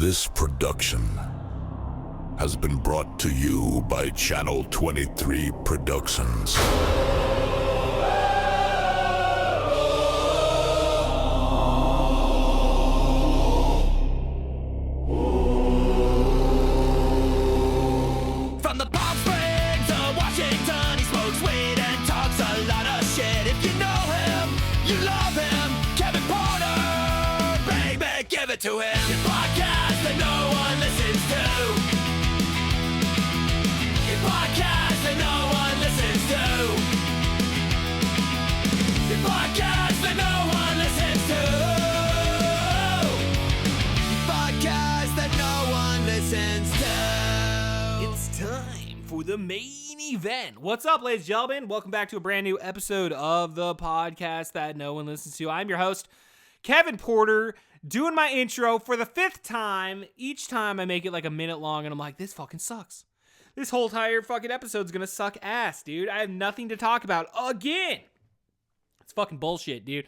This production has been brought to you by Channel 23 Productions. From the Palm Springs of Washington, he smokes weed and talks a lot of shit. If you know him, you love him. Kevin Porter, baby, give it to him. Your podcast that no one listens to. Your podcast that no one listens to. Your podcast that no one listens to. Your podcast that no one listens to. It's time for the main event. What's up, ladies and gentlemen? Welcome back to a brand new episode of the podcast that no one listens to. I'm your host, Kevin Porter, doing my intro for the fifth time. Each time I make it like a minute long, and I'm like, this fucking sucks. This whole entire fucking episode's gonna suck ass, dude. I have nothing to talk about again. It's fucking bullshit, dude.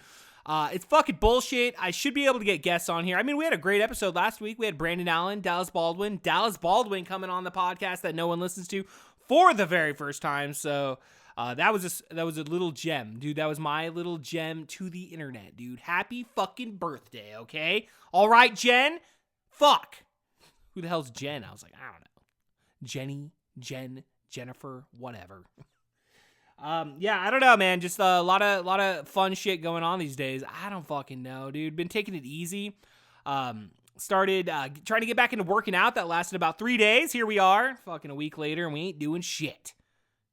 It's fucking bullshit. I should be able to get guests on here. I mean, we had a great episode last week. We had Brandon Allen, Dallas Baldwin coming on the podcast that no one listens to for the very first time. So that was a little gem, dude. That was my little gem to the internet, dude. Happy fucking birthday, okay? All right, Jen. Fuck. Who the hell's Jen? I was like, I don't know. Jenny, Jen, Jennifer, whatever. Yeah, I don't know, man. Just a lot of fun shit going on these days. I don't fucking know, dude. Been taking it easy. Started trying to get back into working out. That lasted about 3 days. Here we are, fucking a week later, and we ain't doing shit.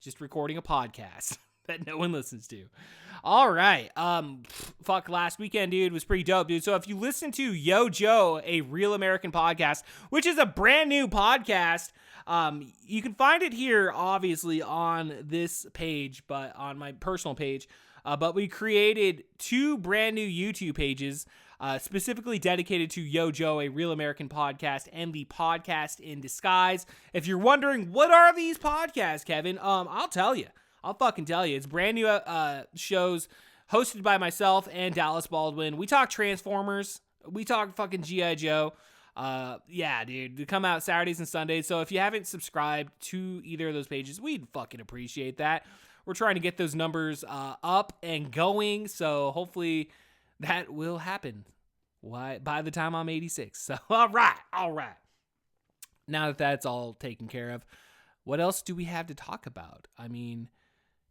Just recording a podcast that no one listens to. All right. Fuck, last weekend, dude, was pretty dope, dude. So if you listen to Yo Joe, a Real American Podcast, which is a brand new podcast, you can find it here, obviously, on this page, but on my personal page. But we created two brand new YouTube pages, specifically dedicated to Yo Joe, a Real American Podcast, and the Podcast in Disguise. If you're wondering, what are these podcasts, Kevin? I'll tell you. I'll fucking tell you. It's brand new shows hosted by myself and Dallas Baldwin. We talk Transformers. We talk fucking G.I. Joe. Yeah, dude, they come out Saturdays and Sundays. So if you haven't subscribed to either of those pages, we'd fucking appreciate that. We're trying to get those numbers up and going. So hopefully that will happen by the time I'm 86. So, all right. Now that that's all taken care of, what else do we have to talk about? I mean,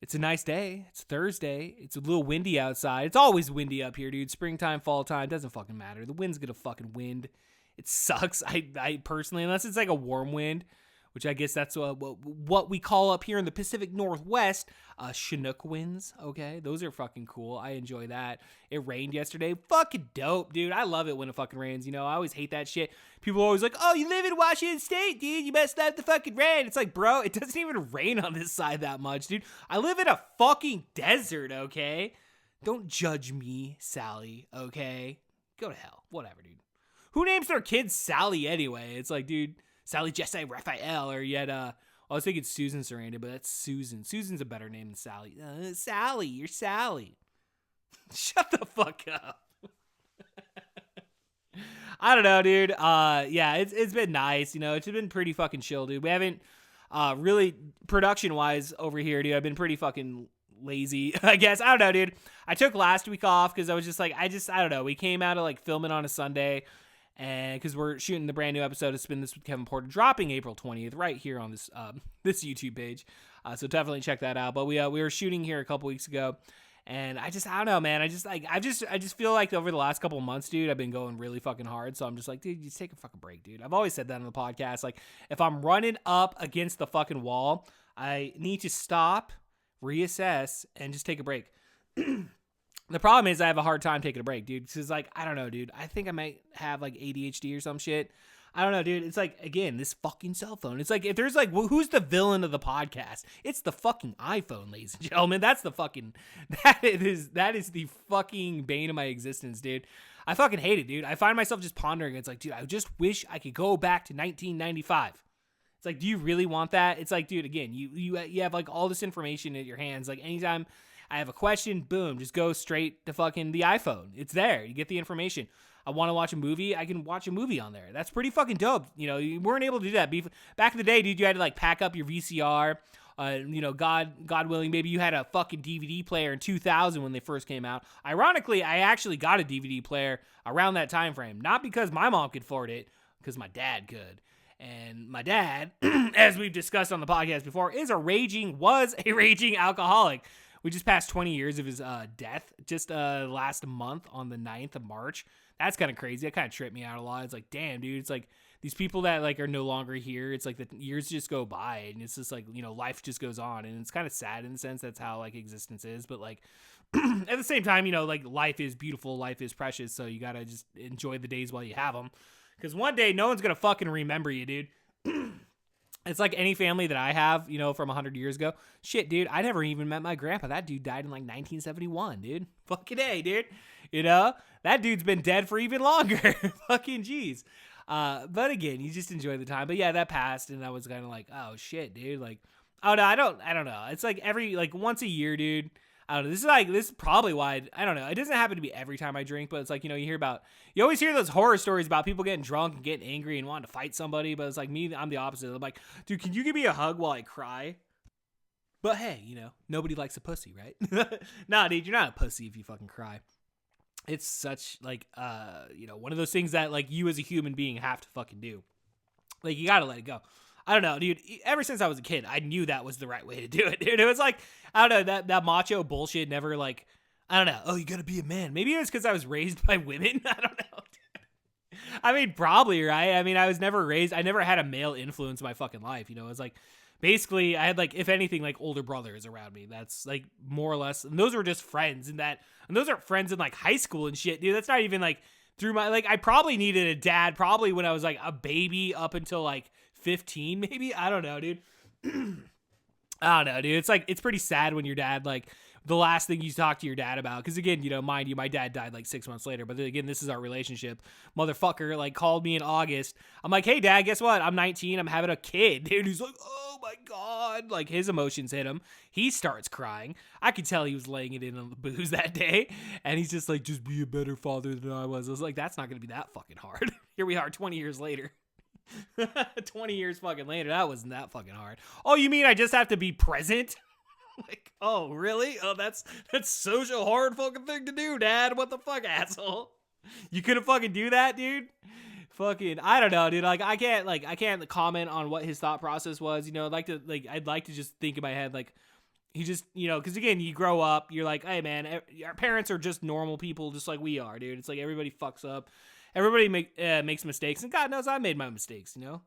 it's a nice day. It's Thursday. It's a little windy outside. It's always windy up here, dude. Springtime, fall time, doesn't fucking matter. The wind's gonna fucking wind. It sucks. I personally, unless it's like a warm wind, which I guess that's what we call up here in the Pacific Northwest, Chinook winds, okay? Those are fucking cool. I enjoy that. It rained yesterday. Fucking dope, dude. I love it when it fucking rains, you know? I always hate that shit. People are always like, oh, you live in Washington State, dude. You must love the fucking rain. It's like, bro, it doesn't even rain on this side that much, dude. I live in a fucking desert, okay? Don't judge me, Sally, okay? Go to hell. Whatever, dude. Who names their kids Sally anyway? It's like, dude, Sally Jesse Raphael, or yet, I was thinking Susan Sarandon, but that's Susan. Susan's a better name than Sally. Sally, you're Sally. Shut the fuck up. I don't know, dude. Yeah, it's been nice. You know, it's been pretty fucking chill, dude. We haven't really production-wise over here, dude. I've been pretty fucking lazy, I guess. I don't know, dude. I took last week off because I was just like, I don't know. We came out of like filming on a Sunday. And because we're shooting the brand new episode of Spin This with Kevin Porter, dropping April 20th, right here on this this YouTube page. So definitely check that out. But we were shooting here a couple weeks ago, and I don't know, man. I just feel like over the last couple of months, dude, I've been going really fucking hard. So I'm just like, dude, just take a fucking break, dude. I've always said that on the podcast. Like, if I'm running up against the fucking wall, I need to stop, reassess, and just take a break. The problem is I have a hard time taking a break, dude. Because, like, I don't know, dude. I think I might have, like, ADHD or some shit. I don't know, dude. It's like, again, this fucking cell phone. It's like, if there's, like, who's the villain of the podcast? It's the fucking iPhone, ladies and gentlemen. That's the fucking, that is the fucking bane of my existence, dude. I fucking hate it, dude. I find myself just pondering. It's like, dude, I just wish I could go back to 1995. It's like, do you really want that? It's like, dude, again, you have, like, all this information in your hands. Like, anytime I have a question, boom, just go straight to fucking the iPhone. It's there. You get the information. I want to watch a movie, I can watch a movie on there. That's pretty fucking dope. You know, you weren't able to do that. Back in the day, dude, you had to like pack up your VCR. You know, God willing, maybe you had a fucking DVD player in 2000 when they first came out. Ironically, I actually got a DVD player around that time frame. Not because my mom could afford it, because my dad could. And my dad, as we've discussed on the podcast before, was a raging alcoholic. We just passed 20 years of his death just last month on the 9th of March. That's kind of crazy. That kind of tripped me out a lot. It's like, damn, dude. It's like these people that like are no longer here. It's like the years just go by, and it's just like, you know, life just goes on, and it's kind of sad in the sense that's how like existence is. But like at the same time, you know, like life is beautiful, life is precious, so you gotta just enjoy the days while you have them, because one day no one's gonna fucking remember you, dude. It's like any family that I have, you know, from 100 years ago. Shit, dude, I never even met my grandpa. That dude died in like 1971, dude. Fucking A, dude. You know? That dude's been dead for even longer. Fucking jeez. But again, you just enjoy the time. But yeah, that passed, and I was kind of like, oh shit, dude. Like, oh no, I don't know. It's like like once a year, dude. I don't know. This is probably why I don't know. It doesn't happen to be every time I drink, but it's like, you know, you always hear those horror stories about people getting drunk and getting angry and wanting to fight somebody. But it's like me, I'm the opposite. I'm like, dude, can you give me a hug while I cry? But hey, you know, nobody likes a pussy, right? Nah, dude, you're not a pussy if you fucking cry. It's such like, you know, one of those things that like you as a human being have to fucking do. Like, you gotta let it go. I don't know, dude. Ever since I was a kid, I knew that was the right way to do it, dude. It was like, I don't know, that macho bullshit never like, I don't know. Oh, you gotta be a man. Maybe it was because I was raised by women. I don't know. I mean, probably, right? I mean, I never had a male influence in my fucking life. You know, it was like, basically, I had like, if anything, like older brothers around me. That's like more or less, and those were just friends, and those aren't friends in like high school and shit, dude. That's not even like through my, like, I probably needed a dad probably when I was like a baby up until like 15, maybe. I don't know, dude. I don't know, dude. It's like, it's pretty sad when your dad, like, the last thing you talk to your dad about, because again, you know, mind you, my dad died like 6 months later, but then again, this is our relationship. Motherfucker like called me in August. I'm like, hey dad, guess what? I'm 19. I'm having a kid. Dude, he's like, oh my God. Like, his emotions hit him. He starts crying. I could tell he was laying it in on the booze that day. And he's just like, just be a better father than I was. I was like, that's not going to be that fucking hard. Here we are 20 years later. 20 years fucking later. That wasn't that fucking hard. Oh, you mean I just have to be present? Like, oh, really? Oh, that's such a hard fucking thing to do, Dad. What the fuck, asshole? You couldn't fucking do that, dude? Fucking, I don't know, dude. Like, I can't comment on what his thought process was. You know, I'd like to just think in my head, like, he just, you know, because again, you grow up, you're like, hey, man, our parents are just normal people, just like we are, dude. It's like everybody fucks up. Everybody makes mistakes, and God knows I made my mistakes, you know?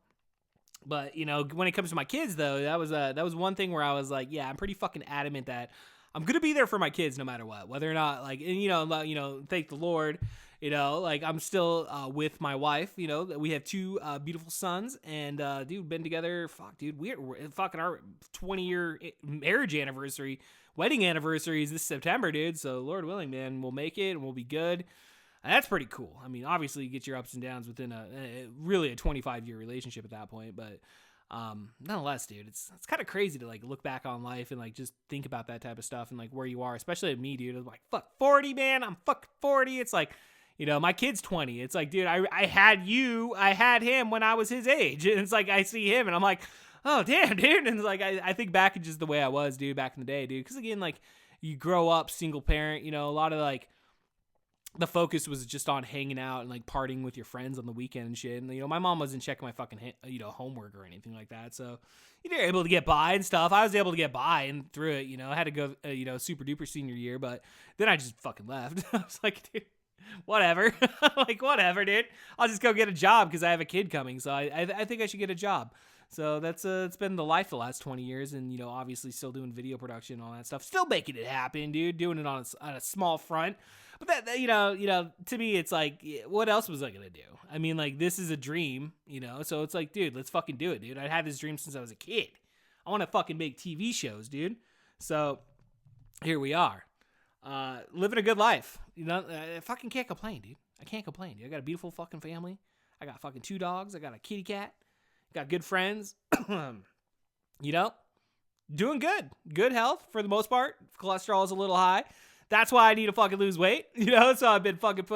But, you know, when it comes to my kids, though, that was one thing where I was like, yeah, I'm pretty fucking adamant that I'm going to be there for my kids no matter what, whether or not, like, and, you know, thank the Lord, you know, like, I'm still with my wife, you know, we have two beautiful sons, and, dude, been together, fuck, dude, we're fucking our 20-year marriage anniversary, wedding anniversary is this September, dude, so Lord willing, man, we'll make it, and we'll be good. And that's pretty cool. I mean, obviously you get your ups and downs within really a 25-year relationship at that point, but nonetheless, dude, it's kind of crazy to like look back on life and like just think about that type of stuff and like where you are, especially at me, dude. I'm like, fuck 40, man. I'm fucking 40. It's like, you know, my kid's 20. It's like, dude, I had him when I was his age. And it's like, I see him and I'm like, oh, damn, dude. And it's like, I think back to just the way I was, dude, back in the day, dude. Because again, like, you grow up single parent, you know, a lot of like, the focus was just on hanging out and like partying with your friends on the weekend and shit. And, you know, my mom wasn't checking my fucking, you know, homework or anything like that. So you're able to get by and stuff. I was able to get by and through it, you know, I had to go, you know, super duper senior year, but then I just fucking left. I was like, dude, whatever. Like, whatever, dude. I'll just go get a job because I have a kid coming. So I think I should get a job. So that's it's been the life the last 20 years, and, you know, obviously still doing video production and all that stuff, still making it happen, dude, doing it on a small front. But that, you know, to me, it's like, what else was I gonna do? I mean, like, this is a dream, you know, so it's like, dude, let's fucking do it, dude. I had this dream since I was a kid. I want to fucking make TV shows, dude. So here we are, living a good life. You know, I fucking can't complain, dude. I can't complain, dude. I got a beautiful fucking family. I got fucking 2 dogs. I got a kitty cat. Got good friends. You know, doing good. Good health for the most part. Cholesterol is a little high. that's why I need to fucking lose weight, you know? So I've been fucking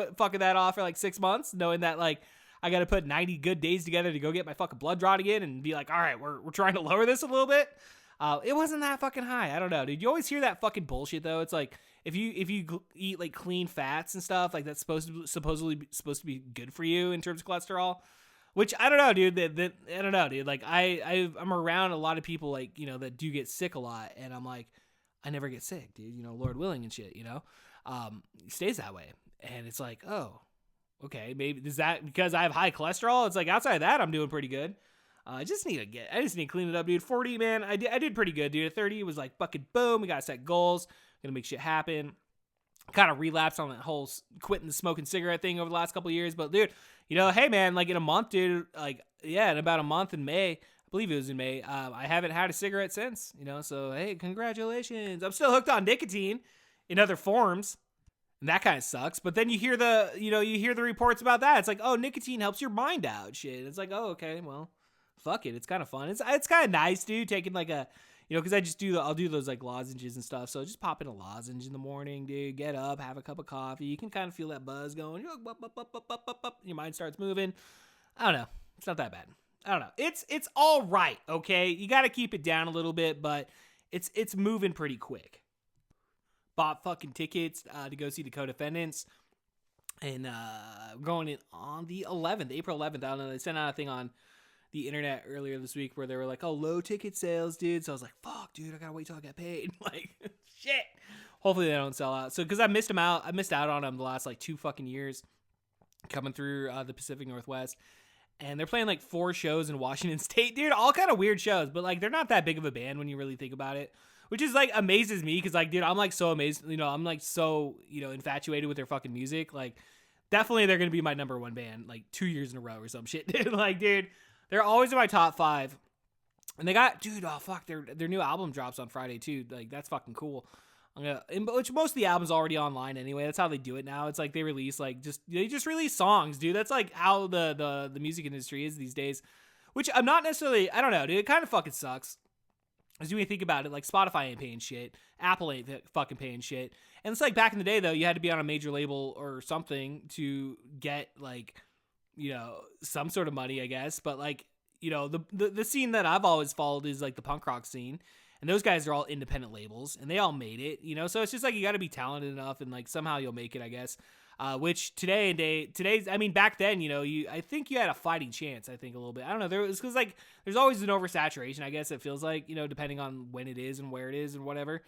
that off for like 6 months, knowing that like I got to put 90 good days together to go get my fucking blood drawn again and be like, all right, we're trying to lower this a little bit. It wasn't that fucking high. I don't know, dude. You always hear that fucking bullshit though. It's like if you eat like clean fats and stuff, like that's supposedly supposed to be good for you in terms of cholesterol. Which I don't know, dude. I don't know, dude. Like I'm around a lot of people like, you know, that do get sick a lot, and I'm like, I never get sick, dude. You know, Lord willing and shit. You know, it stays that way, and it's like, oh, okay, maybe is that because I have high cholesterol? It's like outside of that, I'm doing pretty good. I just need to clean it up, dude. 40, man, I did pretty good, dude. At 30, it was like fucking boom. We gotta set goals. Gonna make shit happen. Kind of relapsed on that whole quitting the smoking cigarette thing over the last couple of years, but dude, you know, hey man, like in a month, dude, like yeah, in about a month in May, I believe it was in May, I haven't had a cigarette since, you know, so hey, congratulations. I'm still hooked on nicotine in other forms, and that kind of sucks. But then you hear the reports about that. It's like, oh, nicotine helps your mind out, shit. It's like, oh, okay, well, fuck it, it's kind of fun. It's kind of nice, dude, taking like a, you know, because I'll do those like lozenges and stuff. So just pop in a lozenge in the morning, dude. Get up, have a cup of coffee. You can kind of feel that buzz going. Your mind starts moving. I don't know. It's not that bad. I don't know. It's all right. Okay, you got to keep it down a little bit, but it's moving pretty quick. Bought fucking tickets to go see the Co-Defendants, and going in on the 11th, April 11th. I don't know. They sent out a thing on the internet earlier this week where they were like, oh, low ticket sales, dude. So I was like, fuck, dude, I gotta wait till I get paid. Like, shit. Hopefully they don't sell out. So, because I missed out on them the last like 2 fucking years coming through the Pacific Northwest. And they're playing like 4 shows in Washington State, dude. All kind of weird shows, but like they're not that big of a band when you really think about it. Which is like amazes me because like, dude, I'm like so amazed. You know, I'm like so, you know, infatuated with their fucking music. Like, definitely they're gonna be my number 1 band like 2 years in a row or some shit, dude. Like, dude. They're always in my top 5. And they got, dude, oh, fuck, their new album drops on Friday, too. Like, that's fucking cool. Which most of the album's already online anyway. That's how they do it now. It's like they release, like, they just release songs, dude. That's, like, how the music industry is these days. Which I'm not necessarily, I don't know, dude. It kind of fucking sucks. As you think about it, like, Spotify ain't paying shit. Apple ain't fucking paying shit. And it's like back in the day, though, you had to be on a major label or something to get, like, you know, some sort of money, I guess. But like, you know, the scene that I've always followed is like the punk rock scene, and those guys are all independent labels and they all made it, you know. So it's just like you got to be talented enough and like somehow you'll make it, I guess. Which today's, I mean, back then, you know, I think you had a fighting chance. I think a little bit. I don't know. There was because like there's always an oversaturation, I guess it feels like, you know, depending on when it is and where it is and whatever.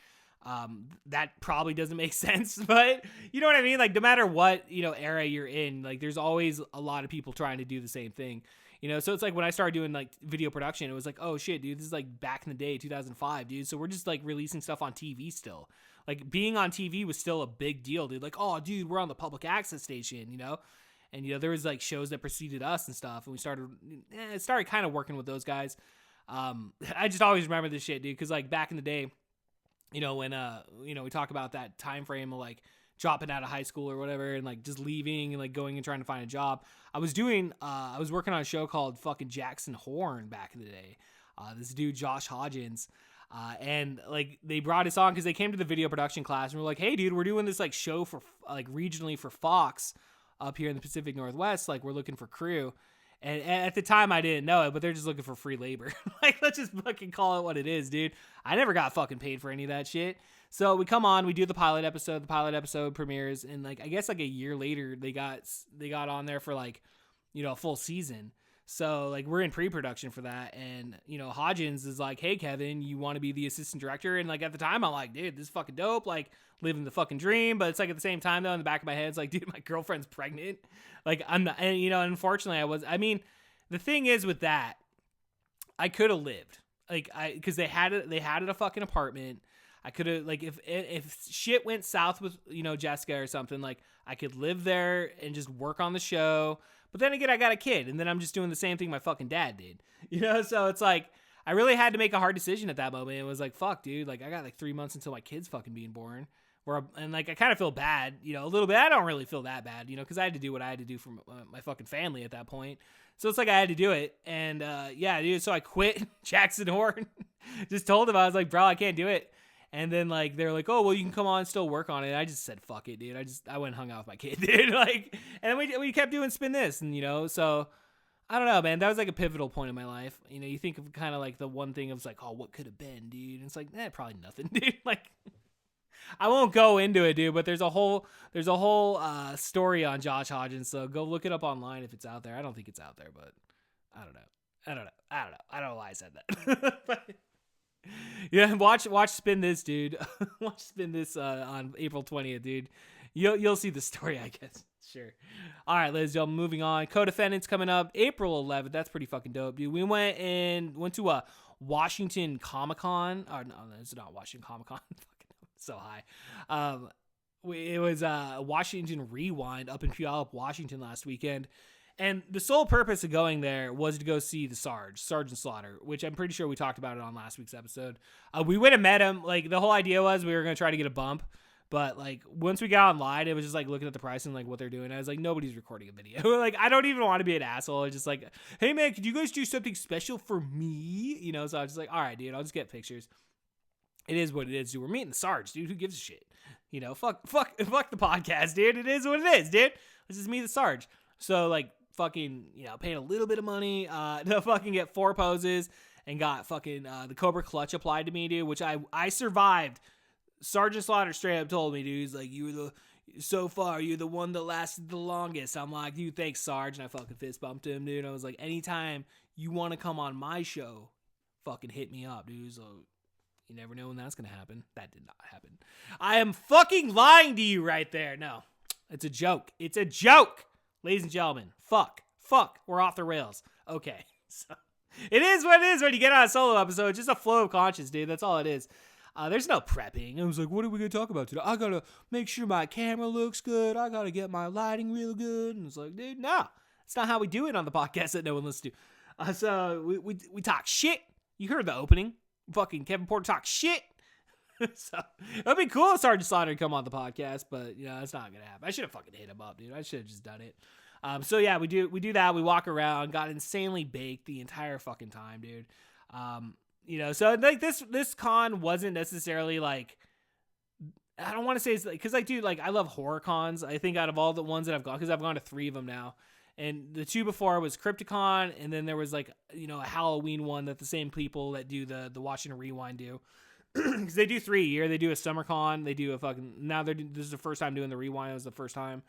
That probably doesn't make sense, but you know what I mean? Like no matter what, you know, era you're in, like there's always a lot of people trying to do the same thing, you know? So it's like when I started doing like video production, it was like, oh shit, dude, this is like back in the day, 2005, dude. So we're just like releasing stuff on TV still. Like being on TV was still a big deal, dude. Like, oh dude, we're on the public access station, you know? And you know, there was like shows that preceded us and stuff. And we started kind of working with those guys. I just always remember this shit, dude. Cause like back in the day, you know, when, you know, we talk about that time frame of like dropping out of high school or whatever and like just leaving and like going and trying to find a job. I was working on a show called fucking Jackson Horn back in the day. This dude, Josh Hodgins. And like they brought us on because they came to the video production class and we're like, hey dude, we're doing this like show for like regionally for Fox up here in the Pacific Northwest. Like we're looking for crew. And at the time, I didn't know it, but they're just looking for free labor. Like, let's just fucking call it what it is, dude. I never got fucking paid for any of that shit. So we come on, we do the pilot episode. The pilot episode premieres, and like I guess like a year later, they got on there for like, you know, a full season. So like we're in pre-production for that, and you know, Hodgins is like, hey Kevin, you want to be the assistant director? And like at the time, I'm like, dude, this is fucking dope. Like living the fucking dream. But it's like at the same time though, in the back of my head, it's like, dude, my girlfriend's pregnant. Like I'm not, and you know, unfortunately I mean, the thing is with that, I could have lived because they had it at a fucking apartment. I could have like if shit went south with, you know, Jessica or something, like I could live there and just work on the show. But then again, I got a kid, and then I'm just doing the same thing my fucking dad did, you know? So it's like, I really had to make a hard decision at that moment. It was like, fuck, dude, like I got like 3 months until my kid's fucking being born. And like, I kind of feel bad, you know, a little bit. I don't really feel that bad, you know, because I had to do what I had to do for my fucking family at that point. So it's like I had to do it. And yeah, dude, so I quit Jackson Horn. Just told him, I was like, bro, I can't do it. And then like they're like, oh well, you can come on and still work on it. And I just said fuck it, dude. I went and hung out with my kid, dude. Like, and we kept doing Spin This, and so I don't know, man. That was like a pivotal point in my life. You think of kind of like the one thing of like, oh, what could have been, dude? And it's like, probably nothing, dude. Like, I won't go into it, dude. But there's a whole story on Josh Hodgins, so go look it up online if it's out there. I don't think it's out there, but I don't know. I don't know why I said that. But, yeah, watch Spin This, dude. Watch Spin This on April 20th, dude. You'll see the story, I guess. Sure. All right, ladies and gentlemen, moving on. Co-Defendants coming up April 11th. That's pretty fucking dope, dude. We went to a Washington Comic-Con. Oh, no, it's not Washington Comic-Con. So high. It was Washington Rewind up in Puyallup, Washington last weekend. And the sole purpose of going there was to go see the Sergeant Slaughter, which I'm pretty sure we talked about it on last week's episode. We went and met him. Like, the whole idea was we were going to try to get a bump. But, like, once we got online, it was just, like, looking at the price and, like, what they're doing. I was like, nobody's recording a video. Like, I don't even want to be an asshole. It's just like, hey, man, could you guys do something special for me? So I was just like, all right, dude, I'll just get pictures. It is what it is, dude. We're meeting the Sarge, dude. Who gives a shit? Fuck the podcast, dude. It is what it is, dude. Let's just meet the Sarge. So, like, fucking, paying a little bit of money to fucking get 4 poses and got fucking the Cobra Clutch applied to me, dude, which I survived. Sergeant Slaughter straight up told me, dude, he's like, you're the one that lasted the longest. I'm like, dude, thanks, Sarge. And I fucking fist bumped him, dude. I was like, anytime you want to come on my show, fucking hit me up, dude. So you never know when that's going to happen. That did not happen. I am fucking lying to you right there. No, it's a joke. It's a joke. Ladies and gentlemen, fuck, we're off the rails. Okay, so it is what it is when you get on a solo episode. It's just a flow of conscience, dude. That's all it is. There's no prepping. I was like, what are we going to talk about today? I got to make sure my camera looks good. I got to get my lighting real good. And it's like, dude, no. It's not how we do it on the podcast that no one listens to. So we talk shit. You heard the opening. Fucking Kevin Porter talk shit. So it'd be cool if Sergeant Slaughter come on the podcast, but it's not gonna happen. I should have fucking hit him up, dude. I should have just done it. So yeah, we do that. We walk around, got insanely baked the entire fucking time, dude. So like this con wasn't necessarily like, I don't want to say it's like, because like, dude, like I love horror cons. I think out of all the ones that I've gone, because I've gone to 3 of them now, and the 2 before was Crypticon, and then there was like a Halloween one that the same people that do the Washington Rewind do. Because they do 3 a year. They do a summer con. They do a fucking, this is the first time doing the Rewind. It was the first time.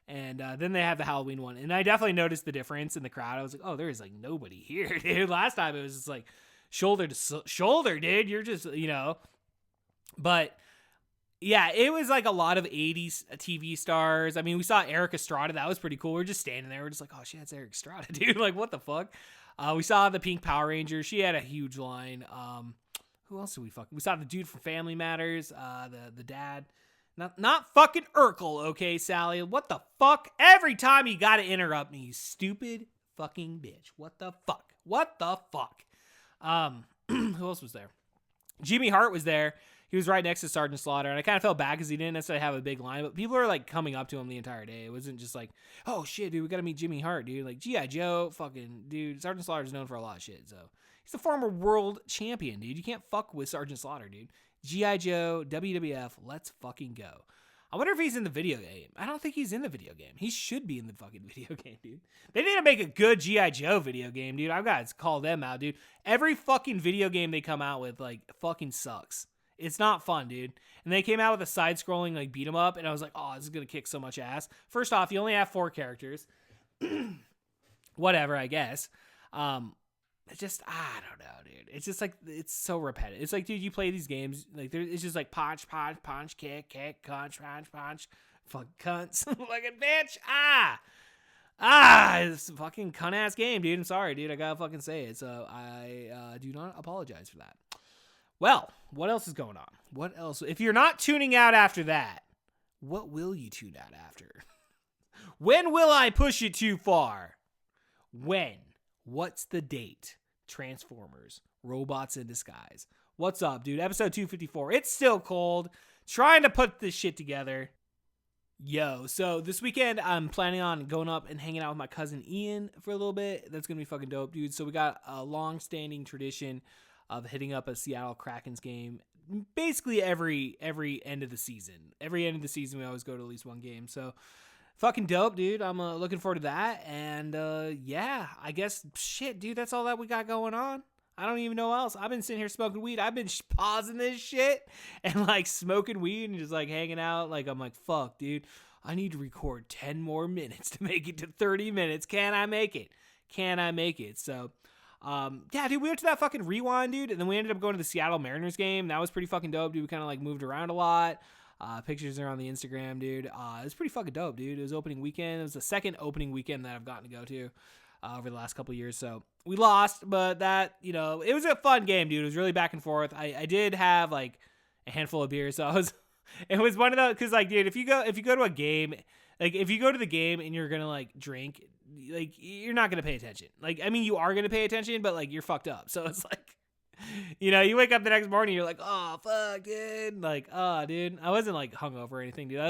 And then they have the Halloween one. And I definitely noticed the difference in the crowd. I was like, oh, there is like nobody here, dude. Last time it was just like shoulder to shoulder, dude. You're just, But yeah, it was like a lot of 80s TV stars. I mean, we saw Eric Estrada. That was pretty cool. We're just standing there. We're just like, oh shit, it's Eric Estrada, dude. Like, what the fuck? We saw the Pink Power Ranger. She had a huge line. Who else did we fucking? We saw the dude from Family Matters, the dad. Not fucking Urkel, okay, Sally? What the fuck? Every time you gotta interrupt me, you stupid fucking bitch. What the fuck? Who else was there? Jimmy Hart was there. He was right next to Sergeant Slaughter, and I kind of felt bad because he didn't necessarily have a big line, but people are like coming up to him the entire day. It wasn't just like, oh shit, dude, we gotta meet Jimmy Hart, dude. Like G.I. Joe, fucking dude. Sergeant Slaughter's known for a lot of shit, so. He's a former world champion, dude. You can't fuck with Sergeant Slaughter, dude. G.I. Joe, WWF, let's fucking go. I wonder if he's in the video game. I don't think he's in the video game. He should be in the fucking video game, dude. They need to make a good G.I. Joe video game, dude. I've got to call them out, dude. Every fucking video game they come out with, like, fucking sucks. It's not fun, dude. And they came out with a side-scrolling, like, beat 'em up, and I was like, oh, this is going to kick so much ass. First off, you only have 4 characters. Whatever, I guess. It's just, I don't know, dude. It's just like, it's so repetitive. It's like, dude, you play these games, like, it's just like punch, kick, punch, fuck cunts, fucking bitch, it's a fucking cunt-ass game, dude. I'm sorry, dude. I gotta fucking say it. So I do not apologize for that. Well, what else is going on? What else? If you're not tuning out after that, what will you tune out after? When will I push it too far? When? What's the date? Transformers, Robots in Disguise. What's up, dude? Episode 254. It's still cold. Trying to put this shit together. Yo, so this weekend I'm planning on going up and hanging out with my cousin Ian for a little bit. That's going to be fucking dope, dude. So we got a long-standing tradition of hitting up a Seattle Krakens game basically every end of the season. Every end of the season, we always go to at least one game. So fucking dope, dude. I'm looking forward to that. And yeah, I guess shit, dude. That's all that we got going on. I don't even know what else. I've been sitting here smoking weed. I've been pausing this shit and like smoking weed and just like hanging out. Like I'm like, fuck, dude. I need to record 10 more minutes to make it to 30 minutes. Can I make it? Can I make it? So, yeah, dude, we went to that fucking Rewind, dude, and then we ended up going to the Seattle Mariners game. That was pretty fucking dope, dude. We kind of like moved around a lot. Pictures are on the Instagram, dude. It was pretty fucking dope, dude. It was opening weekend. It was the second opening weekend that I've gotten to go to over the last couple of years. So we lost, but that, you know, it was a fun game, dude. It was really back and forth. I did have like a handful of beers, so it was one of those, because like, dude, if you go to a game, like if you go to the game and you're gonna like drink, like you're not gonna pay attention. Like, I mean, you are gonna pay attention, but like you're fucked up. So it's like, you know, you wake up the next morning, you're like, oh fuck, dude. Like, oh, dude, I wasn't like hungover or anything, dude.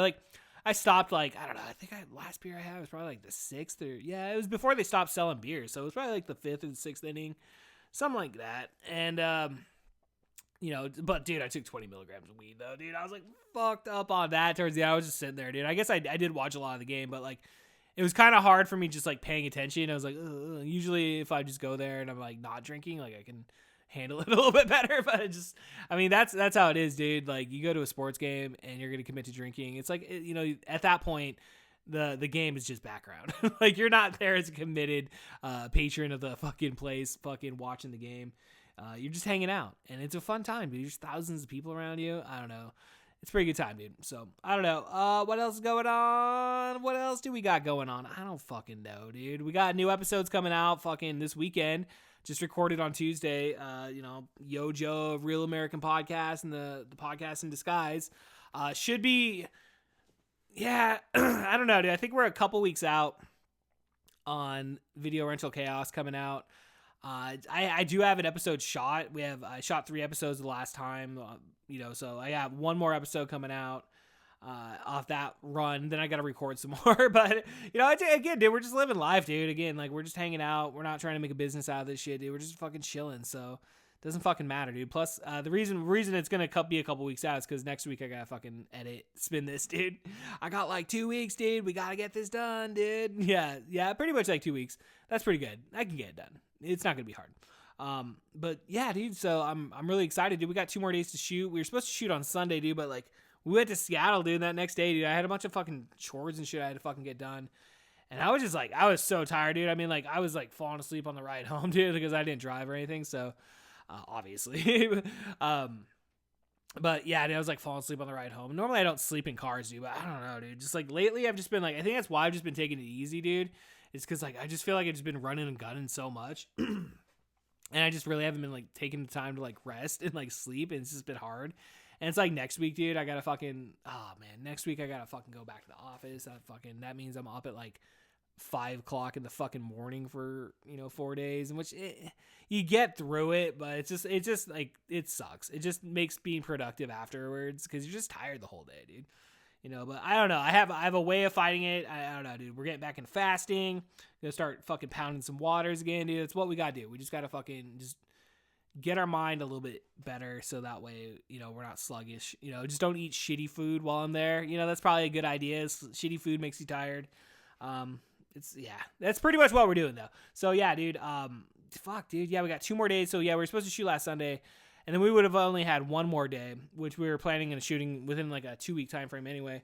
I stopped, like, I don't know, I think last beer I had was probably like the 6th, or yeah, it was before they stopped selling beers, so it was probably like the 5th or the 6th inning, something like that. And you know, but dude, I took 20 milligrams of weed though, dude. I was like fucked up on that towards the end. I was just sitting there, dude. I guess I did watch a lot of the game, but like it was kind of hard for me just like paying attention. I was like, ugh. Usually if I just go there and I'm like not drinking, like I can handle it a little bit better. But it just, I mean, that's how it is, dude. Like you go to a sports game and you're gonna commit to drinking. It's like, you know, at that point, the game is just background. Like you're not there as a committed patron of the fucking place, fucking watching the game. You're just hanging out, and it's a fun time, dude. There's thousands of people around you. I don't know. It's a pretty good time, dude. So, I don't know. What else is going on? What else do we got going on? I don't fucking know, dude. We got new episodes coming out fucking this weekend. Just recorded on Tuesday. You know, Yojo of Real American Podcast and the Podcast in Disguise. Should be, yeah, I don't know, dude. I think we're a couple weeks out on Video Rental Chaos coming out. I do have an episode shot. I shot 3 episodes the last time, you know, so I have one more episode coming out off that run. Then I got to record some more, but you know, again, dude, we're just living life, dude. Again, like we're just hanging out. We're not trying to make a business out of this shit, dude. We're just fucking chilling. So it doesn't fucking matter, dude. Plus, the reason it's going to be a couple weeks out is because next week I got to fucking spin this, dude. I got like 2 weeks, dude. We got to get this done, dude. Yeah, pretty much like 2 weeks. That's pretty good. I can get it done. It's not gonna be hard. But yeah, dude, so I'm really excited, dude. We got 2 more days to shoot. We were supposed to shoot on Sunday, dude, but like we went to Seattle, dude, that next day, dude. I had a bunch of fucking chores and shit I had to fucking get done. And I was just like, I was so tired, dude. I mean, like, I was like falling asleep on the ride home, dude, because I didn't drive or anything. So obviously. But yeah, dude, I was like falling asleep on the ride home. Normally I don't sleep in cars, dude, but I don't know, dude. Just like lately I've just been like, I think that's why I've just been taking it easy, dude. It's because like I just feel like I've just been running and gunning so much. And I just really haven't been like taking the time to like rest and like sleep, and it's just been hard. And it's like next week, dude, I gotta fucking, oh man, next week I gotta fucking go back to the office. That means I'm up at like 5 o'clock in the fucking morning for, you know, 4 days, in which you get through it, but it's just like, it sucks. It just makes being productive afterwards because you're just tired the whole day, dude. You know, but I don't know. I have a way of fighting it. I don't know, dude. We're getting back in fasting. Gonna start fucking pounding some waters again, dude. That's what we gotta do. We just gotta fucking just get our mind a little bit better, so that way, you know, we're not sluggish. You know, just don't eat shitty food while I'm there. You know, that's probably a good idea. Shitty food makes you tired. That's pretty much what we're doing though. So yeah, dude. Fuck, dude. Yeah, we got 2 more days. So yeah, we were supposed to shoot last Sunday. And then we would have only had 1 more day, which we were planning on shooting within like a 2-week time frame anyway.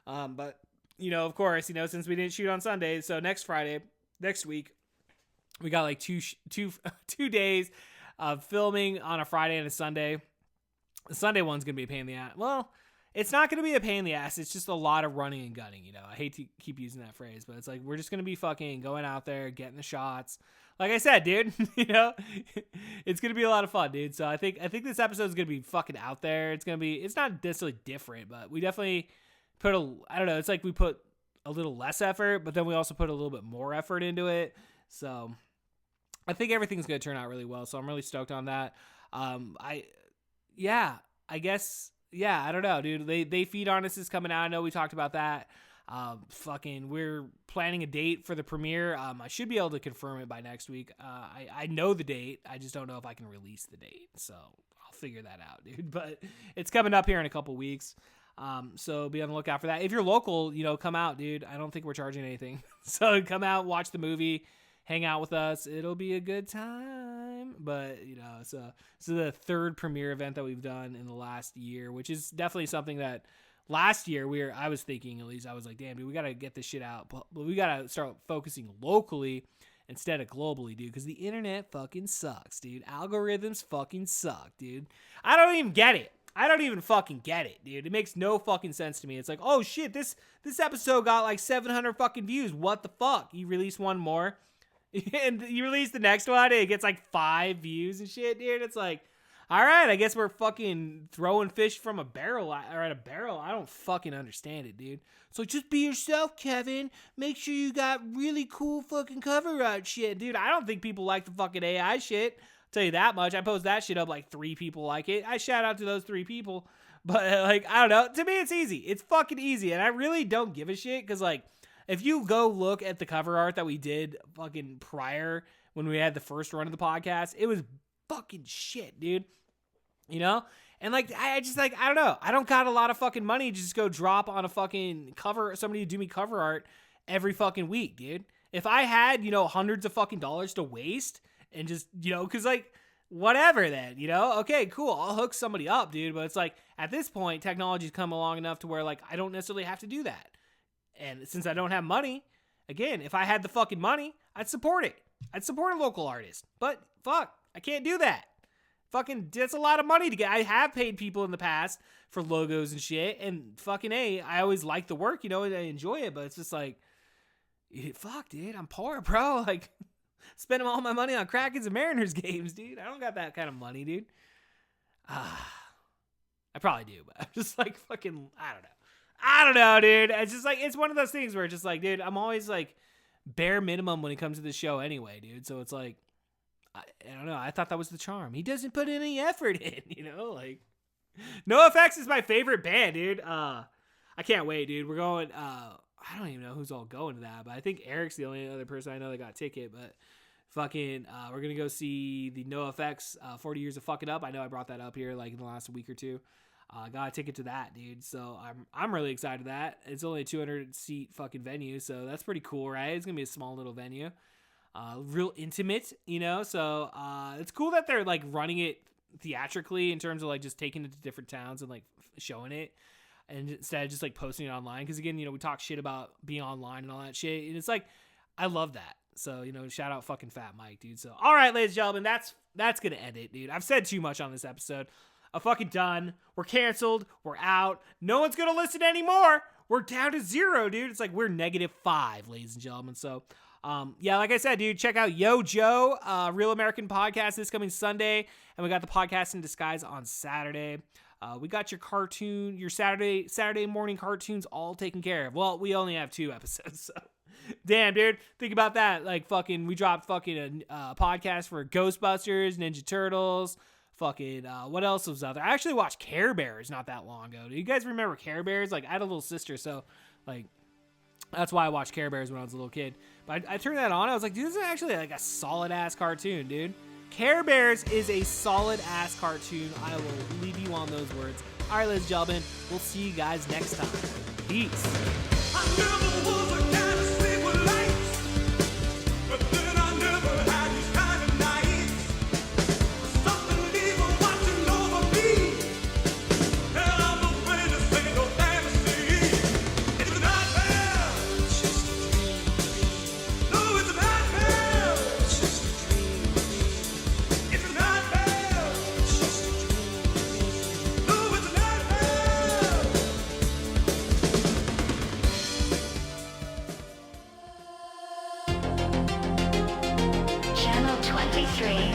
But, you know, of course, you know, since we didn't shoot on Sunday, so next week, we got like two days of filming on a Friday and a Sunday. The Sunday one's going to be a pain in the ass. Well, it's not going to be a pain in the ass. It's just a lot of running and gunning, you know. I hate to keep using that phrase, but it's like we're just going to be fucking going out there, getting the shots. Like I said, dude, you know, it's going to be a lot of fun, dude. So I think this episode is going to be fucking out there. It's not necessarily different, but we definitely put I don't know, it's like we put a little less effort, but then we also put a little bit more effort into it. So I think everything's going to turn out really well. So I'm really stoked on that. I don't know, dude. They Feed on Us is coming out. I know we talked about that. We're planning a date for the premiere. I should be able to confirm it by next week. I know the date. I just don't know if I can release the date. So I'll figure that out, dude. But it's coming up here in a couple weeks. So be on the lookout for that. If you're local, come out, dude. I don't think we're charging anything. So come out, watch the movie, hang out with us. It'll be a good time. But, it's the third premiere event that we've done in the last year, which is definitely something that last year I was thinking, at least I was like, damn, dude, we got to get this shit out. But we got to start focusing locally instead of globally, dude, because the internet fucking sucks, dude. Algorithms fucking suck, dude. I don't even get it. I don't even fucking get it, dude. It makes no fucking sense to me. It's like, oh shit, this episode got like 700 fucking views. What the fuck? You release one more, and you release the next one, and it gets like 5 views and shit, dude. It's like, all right, I guess we're fucking throwing fish from a barrel or at a barrel. I don't fucking understand it, dude. So just be yourself, Kevin. Make sure you got really cool fucking cover art shit, dude. I don't think people like the fucking AI shit. Tell you that much. I post that shit up, like 3 people like it. I shout out to those 3 people, but like, I don't know. To me, it's easy. It's fucking easy, and I really don't give a shit, because like, if you go look at the cover art that we did fucking prior when we had the first run of the podcast, it was fucking shit, dude. And like, I just like, I don't know. I don't got a lot of fucking money to just go drop on a fucking cover, somebody to do me cover art every fucking week, dude. If I had, hundreds of fucking dollars to waste, and just, because like, whatever then, okay, cool, I'll hook somebody up, dude. But it's like, at this point, technology's come along enough to where like, I don't necessarily have to do that. And since I don't have money, again, if I had the fucking money, I'd support it. I'd support a local artist. But fuck, I can't do that. Fucking, that's a lot of money to get. I have paid people in the past for logos and shit, and fucking I always like the work, and I enjoy it, but it's just like, fuck, dude, I'm poor, bro. Like, spending all my money on Krakens and Mariners games, dude. I don't got that kind of money, dude. I probably do, but I'm just like fucking, I don't know, dude. It's just like, it's one of those things where it's just like, dude, I'm always like bare minimum when it comes to the show anyway, dude. So it's like, I don't know. I thought that was the charm. He doesn't put any effort in, like NoFX is my favorite band, dude. I can't wait, dude. We're going, I don't even know who's all going to that, but I think Eric's the only other person I know that got a ticket, but fucking, we're going to go see the NoFX 40 Years of Fuck It Up. I know I brought that up here like in the last week or two. Got a ticket to that, dude. So I'm really excited to that. It's only a 200 seat fucking venue, so that's pretty cool, right? It's going to be a small little venue. Real intimate, so it's cool that they're like running it theatrically in terms of like just taking it to different towns and like showing it, and instead of just like posting it online, because again, we talk shit about being online and all that shit, and it's like, I love that. So shout out fucking Fat Mike, dude. So all right, ladies and gentlemen, that's gonna end it, dude. I've said too much on this episode. I'm fucking done. We're canceled. We're out. No one's gonna listen anymore. We're down to 0, dude. It's like we're -5, ladies and gentlemen. So yeah, like I said, dude, check out Yo Joe, Real American Podcast this coming Sunday, and we got the Podcast in Disguise on Saturday. We got your Saturday morning cartoons all taken care of. Well, we only have 2 episodes, so damn, dude, think about that. Like fucking, we dropped fucking a podcast for Ghostbusters, Ninja Turtles, fucking what else was out there? I actually watched Care Bears not that long ago. Do you guys remember Care Bears? Like, I had a little sister, so like, that's why I watched Care Bears when I was a little kid. But I turned that on. I was like, dude, this is actually like a solid-ass cartoon, dude. Care Bears is a solid-ass cartoon. I will leave you on those words. All right, ladies and gentlemen, we'll see you guys next time. Peace. I never was a kind of sleep with lights, but then I never had these kind of nights. Something evil watching over me, and I'm afraid to say no fantasy. It's a nightmare. It's just a dream. No, it's a nightmare. It's just a dream. It's a nightmare. It's just a dream. No, it's a nightmare. Channel 23.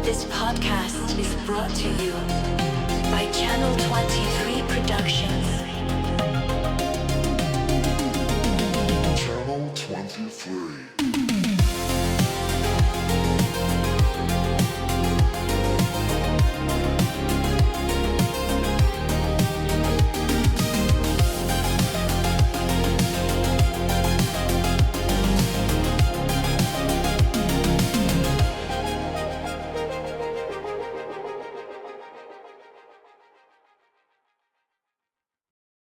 This podcast is brought to you by Channel 23 Productions.